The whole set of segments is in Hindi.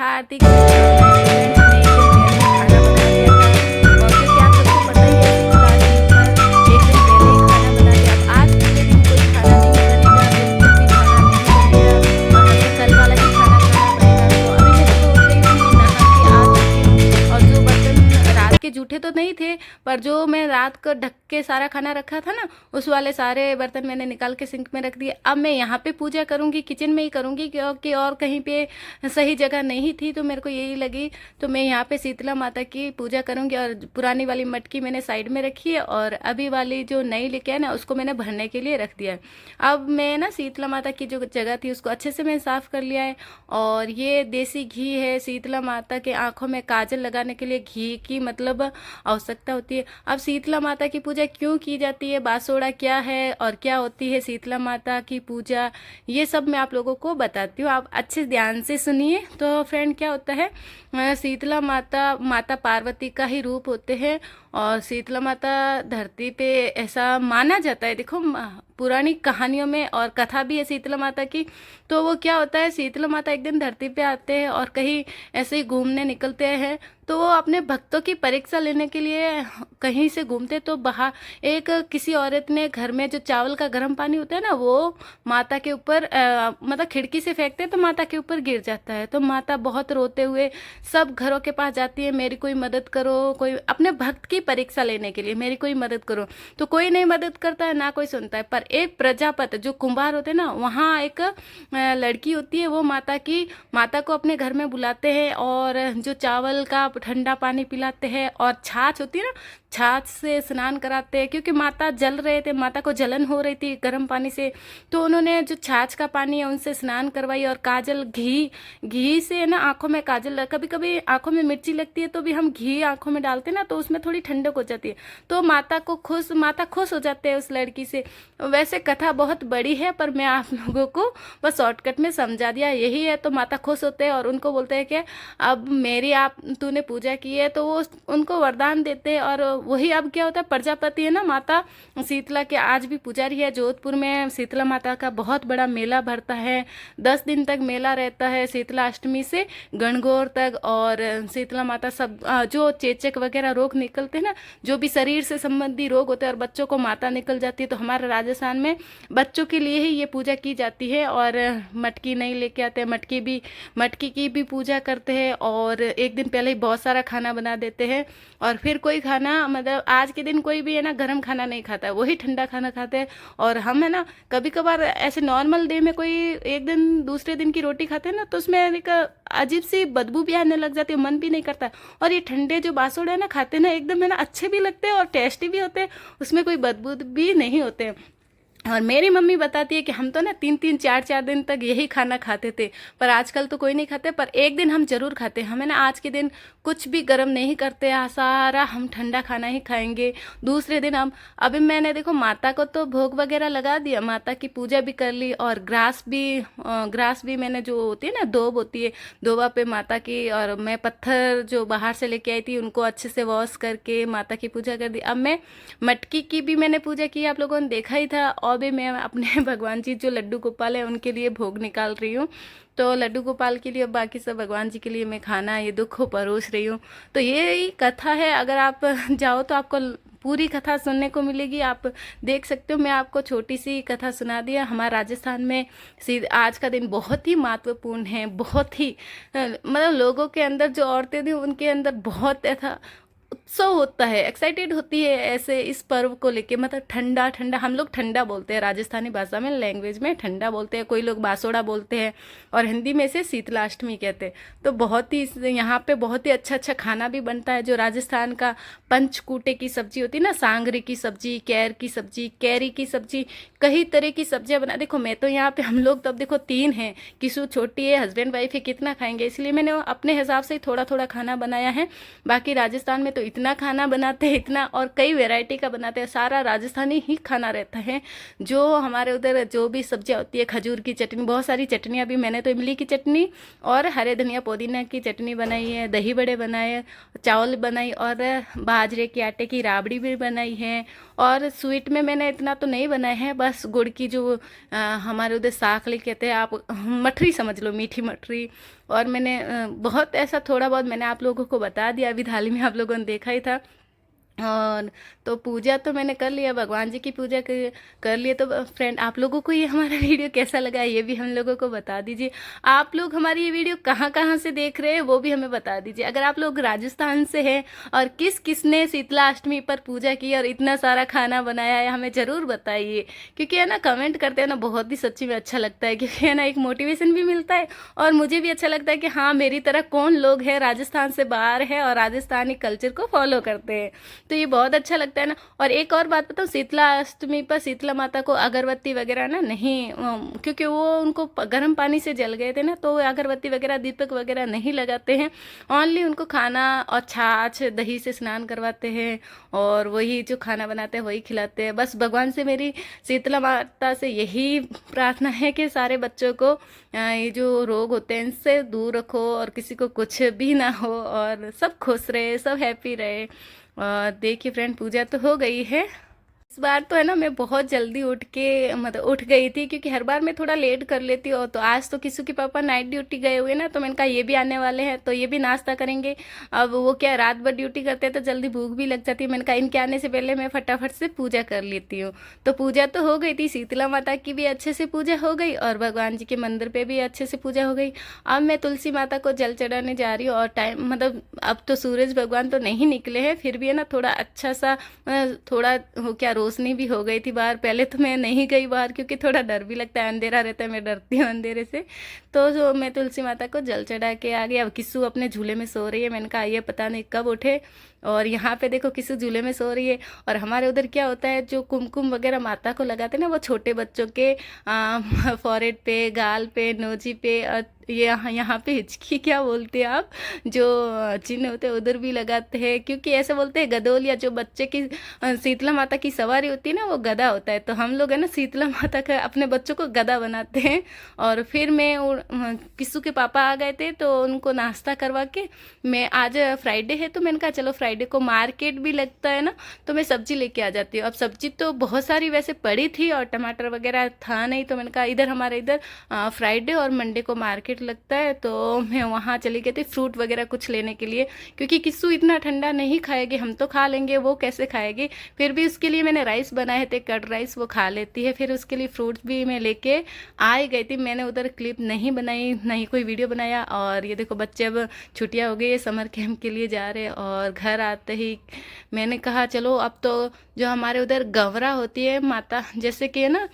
हार्दिक फ्रेंड्स मैंने एक दिन पहले खाना बना लिया था और क्योंकि आप सबको पता ही है शीतला आष्टमी पर एक दिन पहले ही खाना नहीं बनेगा, बिल्कुल भी खाना नहीं बनेगा और हमें कल वाला ही खाना खाना पड़ेगा। तो अभी मैं सुबह उठ गई हूँ, नहा के आ चुकी हूँ और जो बर्तन रात के जूठे तो नहीं थे, पर जो मैं रात को ढक के सारा खाना रखा था ना, उस वाले सारे बर्तन मैंने निकाल के सिंक में रख दिए। अब मैं यहाँ पे पूजा करूँगी, किचन में ही करूँगी क्योंकि और कहीं पे सही जगह नहीं थी, तो मेरे को यही लगी। तो मैं यहाँ पे शीतला माता की पूजा करूँगी और पुरानी वाली मटकी मैंने साइड में रखी है और अभी वाली जो नई लेके आए ना, उसको मैंने भरने के लिए रख दिया है। अब मैं ना शीतला माता की जो जगह थी उसको अच्छे से मैं साफ़ कर लिया है और ये देसी घी है। शीतला माता के आँखों में काजल लगाने के लिए घी की मतलब आवश्यकता होती है। अब शीतला माता की पूजा क्यों की जाती है, बासोड़ा क्या है और क्या होती है शीतला माता की पूजा, ये सब मैं आप लोगों को बताती हूँ, आप अच्छे ध्यान से सुनिए। तो फ्रेंड क्या होता है, शीतला माता माता पार्वती का ही रूप होते हैं और शीतला माता धरती पे ऐसा माना जाता है। देखो पुरानी कहानियों में और कथा भी है शीतला माता की। तो वो क्या होता है, शीतला माता एक दिन धरती पे आते हैं और कहीं ऐसे ही घूमने निकलते हैं, तो वो अपने भक्तों की परीक्षा लेने के लिए कहीं से घूमते, तो बाहर एक किसी औरत ने घर में जो चावल का गर्म पानी होता है ना, वो माता के ऊपर मतलब खिड़की से फेंकते तो माता के ऊपर गिर जाता है। तो माता बहुत रोते हुए सब घरों के पास जाती है, मेरी कोई मदद करो, कोई अपने भक्त की परीक्षा लेने के लिए मेरी कोई मदद करो। तो कोई नहीं मदद करता है, ना कोई सुनता है। पर एक प्रजापति जो कुंभार होते हैं ना, वहाँ एक लड़की होती है, वो माता को अपने घर में बुलाते हैं और जो चावल का ठंडा पानी पिलाते हैं और छाछ होती है ना, छाछ से स्नान कराते हैं, क्योंकि माता जल रहे थे, माता को जलन हो रही थी गर्म पानी से। तो उन्होंने जो छाछ का पानी है उनसे स्नान करवाई और काजल घी से ना आंखों में काजल, कभी कभी आंखों में मिर्ची लगती है तो भी हम घी आंखों में डालते हैं ना, तो उसमें थोड़ी ठंडक हो जाती है। तो माता खुश हो जाते हैं उस लड़की से। वैसे कथा बहुत बड़ी है पर मैं आप लोगों को बस शॉर्टकट में समझा दिया, यही है। तो माता खुश होते हैं और उनको बोलते हैं कि अब मेरी तूने पूजा की है, तो वो उनको वरदान देते हैं। और वही अब क्या होता है, प्रजापति है ना माता शीतला के आज भी पुजारी है। जोधपुर में शीतला माता का बहुत बड़ा मेला भरता है, 10 दिन तक मेला रहता है, शीतला अष्टमी से गणगौर तक। और शीतला माता सब जो चेचक वगैरह रोग निकलते हैं ना, जो भी शरीर से संबंधी रोग होते हैं और बच्चों को माता निकल जाती है, तो हमारे राजस्थान में बच्चों के लिए ही ये पूजा की जाती है। और मटकी नहीं लेके आते हैं, मटकी की भी पूजा करते हैं और एक दिन पहले ही बहुत सारा खाना बना देते हैं। और फिर कोई खाना मतलब आज के दिन कोई भी है ना गर्म खाना नहीं खाता है, वही ठंडा खाना खाते हैं। और हम है ना कभी कभार ऐसे नॉर्मल डे में कोई एक दिन दूसरे दिन की रोटी खाते हैं ना, तो उसमें एक अजीब सी बदबू भी आने लग जाती है, मन भी नहीं करता। और ये ठंडे जो बासुड़ है ना खाते हैं ना, एकदम है ना अच्छे भी लगते हैं और टेस्टी भी होते हैं, उसमें कोई बदबू भी नहीं होते हैं। और मेरी मम्मी बताती है कि हम तो ना 3-3 4-4 दिन तक यही खाना खाते थे, पर आजकल तो कोई नहीं खाते, पर एक दिन हम जरूर खाते हैं। हमें ना आज के दिन कुछ भी गर्म नहीं करते, सारा हम ठंडा खाना ही खाएंगे। दूसरे दिन हम अभी मैंने देखो माता को तो भोग वगैरह लगा दिया, माता की पूजा भी कर ली और ग्रास भी मैंने जो होती है ना दोब होती है, दोबा पे माता की, और मैं पत्थर जो बाहर से लेके आई थी उनको अच्छे से वॉश करके माता की पूजा कर दी। अब मैं मटकी की भी मैंने पूजा की, आप लोगों ने देखा ही था। और भी मैं अपने भगवान जी जो लड्डू गोपाल है उनके लिए भोग निकाल रही हूँ। तो लड्डू गोपाल के लिए, बाकी सब भगवान जी के लिए मैं खाना ये दुख को परोस रही हूँ। तो ये कथा है, अगर आप जाओ तो आपको पूरी कथा सुनने को मिलेगी, आप देख सकते हो। मैं आपको छोटी सी कथा सुना दिया। हमारे राजस्थान में आज का दिन बहुत ही महत्वपूर्ण है, बहुत ही मतलब लोगों के अंदर जो औरतें थी उनके अंदर बहुत ऐसा उत्सव होता है, एक्साइटेड होती है ऐसे इस पर्व को लेके। मतलब ठंडा ठंडा, हम लोग ठंडा बोलते हैं राजस्थानी भाषा में, लैंग्वेज में ठंडा बोलते हैं, कोई लोग बासोड़ा बोलते हैं और हिंदी में से शीतलाष्टमी कहते हैं। तो बहुत ही यहाँ पे बहुत ही अच्छा अच्छा खाना भी बनता है, जो राजस्थान का पंचकूटे की सब्जी होती है ना, सांगरी की सब्जी, कैर की सब्जी, कैरी की सब्जी, कई तरह की सब्जियां बना। देखो मैं तो यहाँ पे, हम लोग तब देखो 3 हैं, किसु छोटी है, हस्बैंड वाइफ है, कितना खाएंगे, इसलिए मैंने अपने हिसाब से थोड़ा थोड़ा खाना बनाया है। बाकी राजस्थान में तो इतना खाना बनाते हैं, इतना, और कई वैरायटी का बनाते हैं, सारा राजस्थानी ही खाना रहता है। जो हमारे उधर जो भी सब्जियां होती है, खजूर की चटनी, बहुत सारी चटनियाँ भी, मैंने तो इमली की चटनी और हरे धनिया पुदीना की चटनी बनाई है, दही बड़े बनाए, चावल बनाई और बाजरे के आटे की राबड़ी भी बनाई है। और स्वीट में मैंने इतना तो नहीं बनाए हैं, बस गुड़ की जो हमारे उधर साखली कहते हैं, आप मठरी समझ लो, मीठी मठरी, और मैंने बहुत ऐसा थोड़ा बहुत मैंने आप लोगों को बता दिया, अभी थाली में आप लोगों ने देखा ही था। और तो पूजा तो मैंने कर लिया, भगवान जी की पूजा कर लिए। तो फ्रेंड, आप लोगों को ये हमारा वीडियो कैसा लगा ये भी हम लोगों को बता दीजिए। आप लोग हमारी ये वीडियो कहाँ कहाँ से देख रहे हैं वो भी हमें बता दीजिए। अगर आप लोग राजस्थान से हैं और किस किसने शीतला अष्टमी पर पूजा की और इतना सारा खाना बनाया है, हमें ज़रूर बताइए। क्योंकि है ना, कमेंट करते हैं ना, बहुत ही सच्ची में अच्छा लगता है। क्योंकि है ना, एक मोटिवेशन भी मिलता है और मुझे भी अच्छा लगता है कि हाँ, मेरी तरह कौन लोग हैं राजस्थान से बाहर है और राजस्थानी कल्चर को फॉलो करते हैं। तो ये बहुत अच्छा लगता है ना। और एक और बात बताऊँ, शीतला अष्टमी पर शीतला माता को अगरबत्ती वगैरह ना नहीं, क्योंकि वो उनको गर्म पानी से जल गए थे ना, तो अगरबत्ती वगैरह दीपक वगैरह नहीं लगाते हैं। ओनली उनको खाना और छाछ दही से स्नान करवाते हैं और वही जो खाना बनाते हैं वही खिलाते हैं। बस भगवान से मेरी शीतला माता से यही प्रार्थना है कि सारे बच्चों को ये जो रोग होते हैं इनसे दूर रखो और किसी को कुछ भी ना हो और सब खुश रहे, सब हैप्पी रहे। और देखिए फ्रेंड, पूजा तो हो गई है। इस बार तो है ना, मैं बहुत जल्दी उठ के मतलब उठ गई थी, क्योंकि हर बार मैं थोड़ा लेट कर लेती हूँ। तो आज तो किसू के पापा नाइट ड्यूटी गए हुए ना, तो मैंने कहा ये भी आने वाले हैं तो ये भी नाश्ता करेंगे। अब वो क्या रात भर ड्यूटी करते हैं तो जल्दी भूख भी लग जाती है। मैंने कहा इनके आने से पहले मैं फटाफट से पूजा कर लेती हूँ। तो पूजा तो हो गई थी, शीतला माता की भी अच्छे से पूजा हो गई और भगवान जी के मंदिर पर भी अच्छे से पूजा हो गई। अब मैं तुलसी माता को जल चढ़ाने जा रही हूँ और टाइम मतलब अब तो सूरज भगवान तो नहीं निकले हैं, फिर भी है ना थोड़ा अच्छा सा थोड़ा हो क्या रोशनी भी हो गई थी बाहर। पहले तो मैं नहीं गई बाहर क्योंकि थोड़ा डर भी लगता है, अंधेरा रहता है, मैं डरती हूँ अंधेरे से। तो जो मैं तुलसी माता को जल चढ़ा के आ गई। अब किस्सू अपने झूले में सो रही है। मैंने कहा ये पता नहीं कब उठे। और यहाँ पे देखो किस्सू झूले में सो रही है। और हमारे उधर क्या होता है, जो कुमकुम वगैरह माता को लगाते हैं ना, वो छोटे बच्चों के फॉरहेड पे, गाल पे, नोजी पे और ये यहाँ पे हिचकी क्या बोलते हैं आप, जो चिन्ह होते हैं उधर भी लगाते हैं। क्योंकि ऐसे बोलते हैं गदोल, या जो बच्चे की शीतला माता की सवारी होती है ना, वो गधा होता है। तो हम लोग है ना शीतला माता का अपने बच्चों को गधा बनाते हैं। और फिर मैं किस्सू के पापा आ गए थे तो उनको नाश्ता करवा के, मैं आज फ्राइडे है तो मैंने कहा चलो फ्राइडे को मार्केट भी लगता है ना, तो मैं सब्जी लेके आ जाती हूँ। अब सब्जी तो बहुत सारी वैसे पड़ी थी और टमाटर वगैरह था नहीं, तो मैंने कहा इधर हमारे इधर फ्राइडे और मंडे को मार्केट लगता है, तो मैं वहाँ चली गई थी फ्रूट वगैरह कुछ लेने के लिए। क्योंकि किस्सू इतना ठंडा नहीं खाएगी, हम तो खा लेंगे, वो कैसे खाएगी। फिर भी उसके लिए मैंने राइस बनाए थे, कर्ड राइस, वो खा लेती है। फिर उसके लिए फ्रूट्स भी मैं लेके आ ही गई थी। मैंने उधर क्लिप नहीं बनाई, नहीं कोई वीडियो बनाया। और ये देखो बच्चे अब छुट्टियाँ हो गई है, समर कैंप के लिए जा रहे हैं। और घर आते ही मैंने कहा चलो अब तो जो हमारे उधर गौरा होती है माता, जैसे कि है ना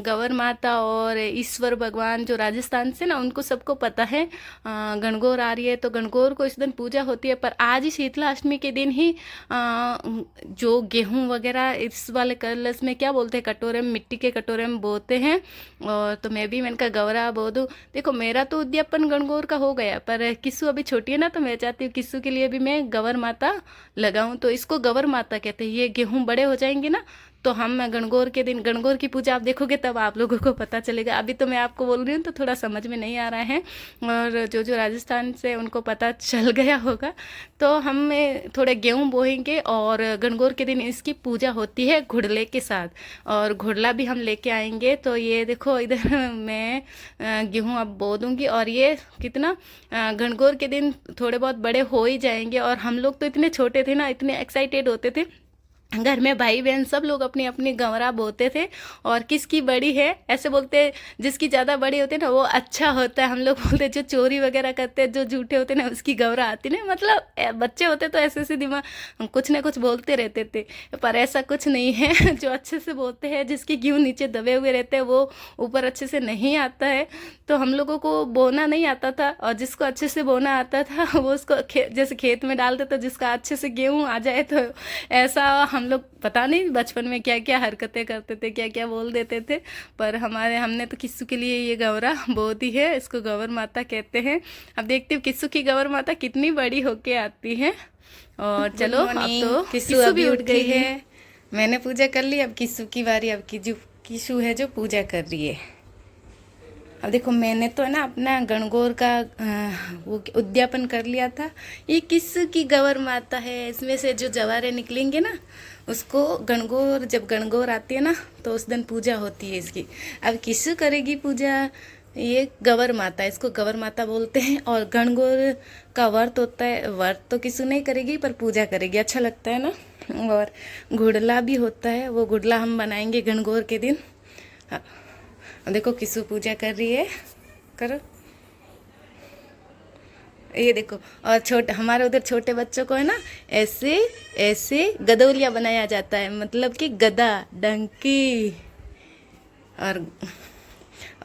गौर माता और ईश्वर भगवान जो राजस्थान से ना, उनको सबको पता है गणगौर आ रही है तो गणगौर को इस दिन पूजा होती है। पर आज ही शीतला अष्टमी के दिन ही जो गेहूं वगैरह इस वाले कलश में क्या बोलते हैं, कटोरे में, मिट्टी के कटोरे में बोते हैं। और तो मैंने कहा गौरा बो दूँ। देखो मेरा तो उद्यापन गणगौर का हो गया, पर किस्सू अभी छोटी है ना, तो मैं चाहती हूँ किस्सू के लिए भी मैं गौर माता लगाऊं। तो इसको गौर माता कहते हैं। ये गेहूं बड़े हो जाएंगे ना, तो हम गणगौर के दिन गणगौर की पूजा आप देखोगे तब आप लोगों को पता चलेगा। अभी तो मैं आपको बोल रही हूँ तो थोड़ा समझ में नहीं आ रहा है, और जो जो राजस्थान से उनको पता चल गया होगा। तो हम थोड़े गेहूँ बोएंगे और गणगौर के दिन इसकी पूजा होती है घुड़ले के साथ, और घुड़ला भी हम लेके आएंगे। तो ये देखो इधर मैं गेहूँ अब बो दूँगी। और ये कितना गणगौर के दिन थोड़े बहुत बड़े हो ही जाएंगे। और हम लोग तो इतने छोटे थे ना, इतने एक्साइटेड होते थे, घर में भाई बहन सब लोग अपनी अपनी गंवरा बोते थे। और किसकी बड़ी है ऐसे बोलते, जिसकी ज़्यादा बड़ी होती है ना वो अच्छा होता है। हम लोग बोलते जो चोरी वगैरह करते हैं, जो झूठे होते ना, उसकी गंवरा आती ना। मतलब बच्चे होते तो ऐसे ऐसे दिमाग कुछ ना कुछ बोलते रहते थे, पर ऐसा कुछ नहीं है। जो अच्छे से बोलते हैं, जिसके गेहूँ नीचे दबे हुए रहते हैं, वो ऊपर अच्छे से नहीं आता है। तो हम लोगों को बोना नहीं आता था, और जिसको अच्छे से बोना आता था वो उसको जैसे खेत में डालते, तो जिसका अच्छे से गेहूँ आ जाए, तो ऐसा हम लोग पता नहीं बचपन में क्या क्या हरकतें करते थे, क्या क्या बोल देते थे। पर हमने तो किस्सू के लिए ये गौरा बो दी है, इसको गौर माता कहते हैं। अब देखते हो किस्सू की गौर माता कितनी बड़ी होके आती है। और चलो अब तो किस्सू भी उठ गई है, मैंने पूजा कर ली, अब किस्सू की बारी। अब की जो किस्सू है जो पूजा कर रही है। अब देखो मैंने तो है ना अपना गणगौर का वो उद्यापन कर लिया था। ये किसकी गौर माता है, इसमें से जो जवारे निकलेंगे ना, उसको गणगौर, जब गणगौर आती है ना तो उस दिन पूजा होती है इसकी। अब किस करेगी पूजा, ये गवर माता है, इसको गवर माता बोलते हैं। और गणगौर का व्रत होता है, व्रत तो किसी नहीं करेगी पर पूजा करेगी, अच्छा लगता है ना। और गुड़ला भी होता है, वो गुड़ला हम बनाएंगे गणगौर के दिन। हाँ, देखो किसु पूजा कर रही है, करो ये देखो। और छोटे हमारे उधर छोटे बच्चों को है ना ऐसे ऐसे गदौलिया बनाया जाता है, मतलब कि गदा डंकी।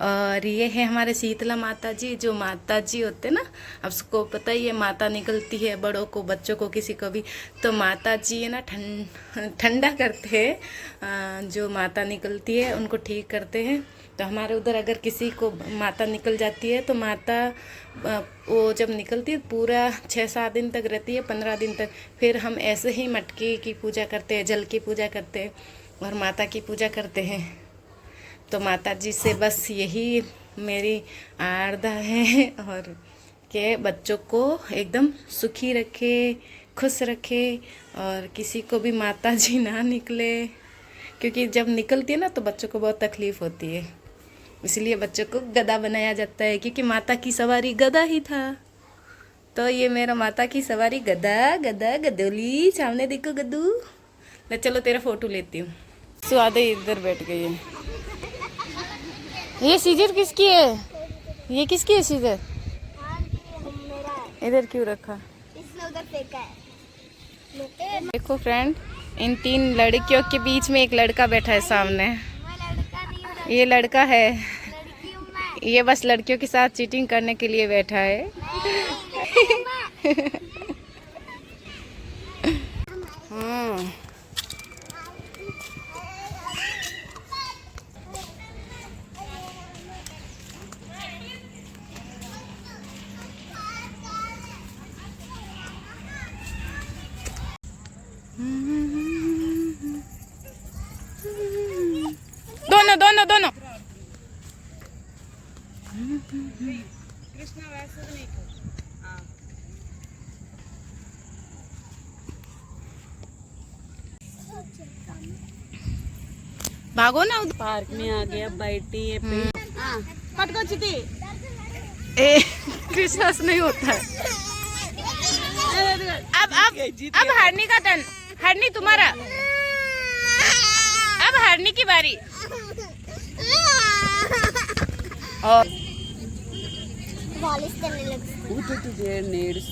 और ये है हमारे शीतला माता जी, जो माता जी होते ना, अब सबको पता ही है माता निकलती है बड़ों को बच्चों को किसी को भी, तो माता जी है ना ठंडा करते हैं, जो माता निकलती है उनको ठीक करते हैं। तो हमारे उधर अगर किसी को माता निकल जाती है तो माता वो जब निकलती है पूरा 6-7 दिन तक रहती है, 15 दिन तक। फिर हम ऐसे ही मटकी की पूजा करते हैं, जल की पूजा करते हैं और माता की पूजा करते हैं। तो माता जी से बस यही मेरी आराधना है, और के बच्चों को एकदम सुखी रखे, खुश रखे, और किसी को भी माता जी ना निकले, क्योंकि जब निकलती है ना तो बच्चों को बहुत तकलीफ़ होती है। इसलिए बच्चों को गधा बनाया जाता है, क्योंकि माता की सवारी गधा ही था। तो ये मेरा माता की सवारी गधा, गधा गदोली, सामने देखो गद्दू। ले चलो तेरा फोटो लेती हूँ। सुआदे इधर बैठ गई है। ये सीजर किसकी है? ये किसकी है सीजर? इधर क्यों रखा? इसने उधर फेंका है। देखो फ्रेंड, इन 3 लड़कियों के बीच में एक लड़का बैठा है सामने। ये लड़का है, ये बस लड़कियों के साथ चीटिंग करने के लिए बैठा है। दोनों दोनों दोनों। भागो ना। पार्क में आ गया, बैठी है पे। पटको चिटी। ए क्रिसमस नहीं होता है। अब हरनी का टर्न। हरनी तुम्हारा, अब हरनी की बारी। और वालिस करने लगी। तुझे नेड्स